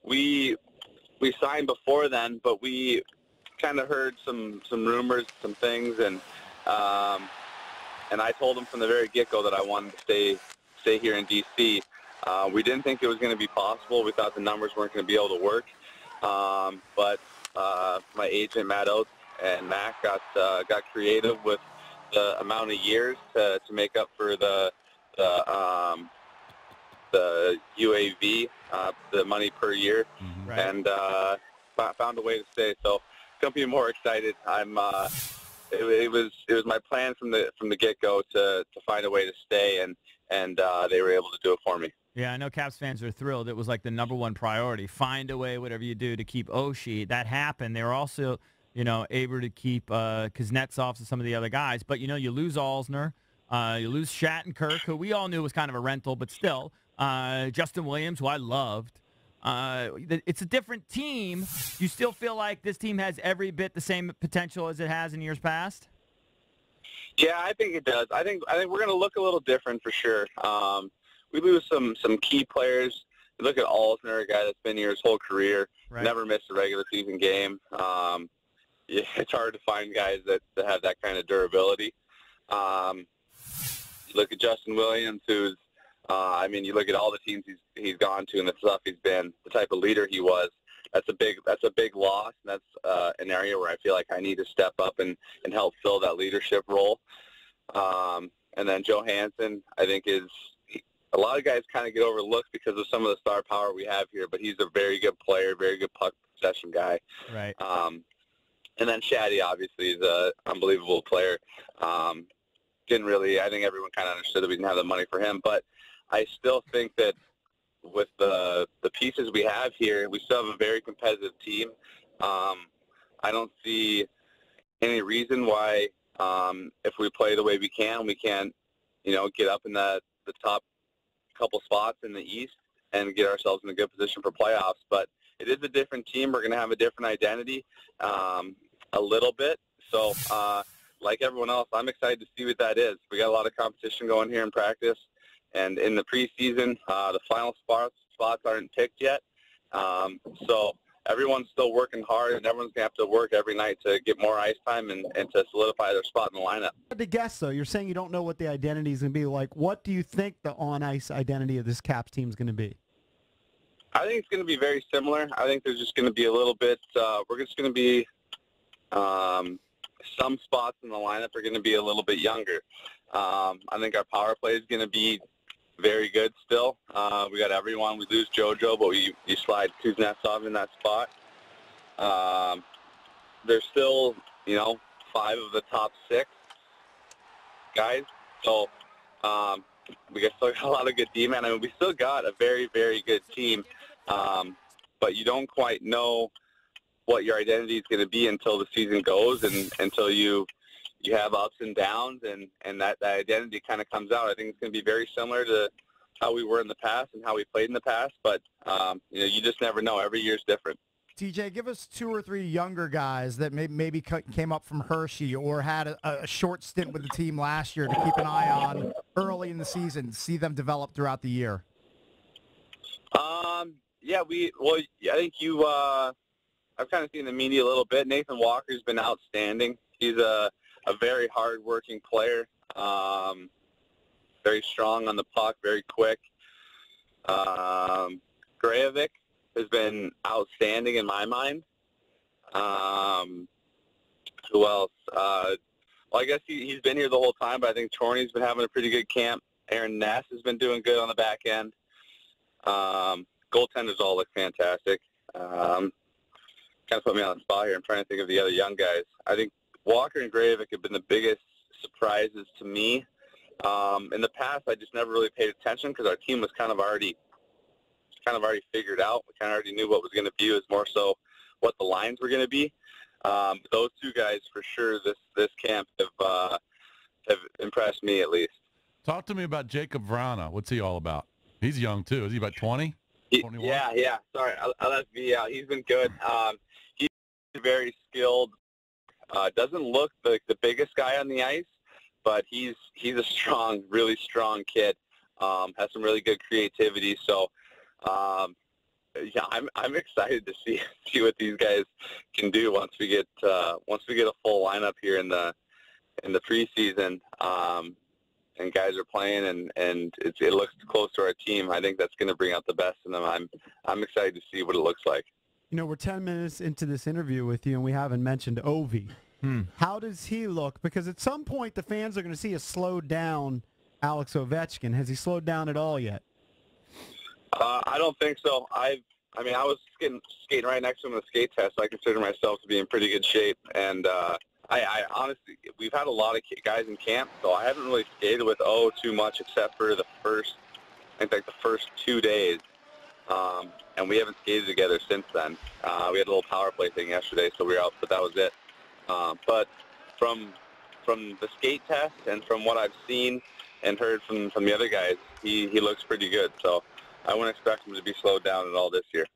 we signed before then, but we kind of heard some rumors, some things, and I told him from the very get-go that I wanted to stay here in D.C. We didn't think it was going to be possible. We thought the numbers weren't going to be able to work. But my agent, Matt Oates, and Mac got creative with the amount of years to make up for the UAV, the money per year, right. and found a way to stay. So couldn't be more excited. It was my plan from the get-go to find a way to stay, and they were able to do it for me. Yeah, I know Caps fans are thrilled. It was like the #1 priority. Find a way, whatever you do, to keep Oshie. That happened. They were also, able to keep Kuznetsov and some of the other guys. But, you lose Alsner. You lose Shattenkirk, who we all knew was kind of a rental, but still. Justin Williams, who I loved. It's a different team. You still feel like this team has every bit the same potential as it has in years past? Yeah, I think it does. I think we're going to look a little different for sure. We lose some key players. You look at Alsner, a guy that's been here his whole career, right. Never missed a regular season game. It's hard to find guys that have that kind of durability. You look at Justin Williams, who's you look at all the teams he's gone to and the stuff he's been, the type of leader he was. That's a big loss. And that's an area where I feel like I need to step up and help fill that leadership role. And then Joe Hansen, I think a lot of guys kind of get overlooked because of some of the star power we have here, but he's a very good player, very good puck possession guy. Right. And then Shaddy, obviously, is an unbelievable player. I think everyone kind of understood that we didn't have the money for him, but I still think that with the pieces we have here, we still have a very competitive team. I don't see any reason why, if we play the way we can't, get up in the top couple spots in the East and get ourselves in a good position for playoffs. But it is a different team. We're going to have a different identity a little bit. So like everyone else, I'm excited to see what that is. We got a lot of competition going here in practice. And in the preseason, the final spots aren't picked yet. So everyone's still working hard, and everyone's going to have to work every night to get more ice time and to solidify their spot in the lineup. To guess, though, you're saying you don't know what the identity is going to be. Like, what do you think the on-ice identity of this Caps team is going to be? I think it's going to be very similar. I think there's just going to be a little bit we're just going to be some spots in the lineup are going to be a little bit younger. I think our power play is going to be very good still. We got everyone. We lose JoJo, but you slide Kuznetsov in that spot. There's still, 5 of the top 6 guys. So we still got a lot of good D-men. We still got a very, very good team. But you don't quite know what your identity is going to be until the season goes and until you have ups and downs, and that identity kind of comes out. I think it's going to be very similar to how we were in the past and how we played in the past, but you just never know. Every year's different. TJ, give us 2 or 3 younger guys that maybe came up from Hershey or had a short stint with the team last year to keep an eye on early in the season, see them develop throughout the year. I think I've kind of seen the media a little bit. Nathan Walker's been outstanding. He's a very hard-working player, very strong on the puck, very quick. Grajevic has been outstanding in my mind. Who else? I guess he's been here the whole time, but I think Chorney's been having a pretty good camp. Aaron Ness has been doing good on the back end. Goaltenders all look fantastic. Kind of put me on the spot here. I'm trying to think of the other young guys. I think Walker and Grajevic have been the biggest surprises to me. In the past, I just never really paid attention because our team was kind of already figured out. We kind of already knew what was going to be. It was more so what the lines were going to be. Those 2 guys, for sure, this camp have impressed me at least. Talk to me about Jacob Vrana. What's he all about? He's young too. Is he about 20? 21? Yeah. Sorry, I left V out. He's been good. He's very skilled. Doesn't look like the biggest guy on the ice, but he's a strong, really strong kid. Has some really good creativity. So Yeah, I'm excited to see what these guys can do once we get a full lineup here in the preseason. And guys are playing, and it looks close to our team. I think that's going to bring out the best in them. I'm excited to see what it looks like. You know, we're 10 minutes into this interview with you, and we haven't mentioned Ovi. How does he look? Because at some point, the fans are going to see a slowed down Alex Ovechkin. Has he slowed down at all yet? I don't think so. I was skating right next to him in the skate test, so I consider myself to be in pretty good shape. And I honestly, we've had a lot of guys in camp, so I haven't really skated with O too much except for the first 2 days. And we haven't skated together since then. We had a little power play thing yesterday, so we were out, but that was it. But from the skate test and from what I've seen and heard from the other guys, he looks pretty good. So I wouldn't expect him to be slowed down at all this year.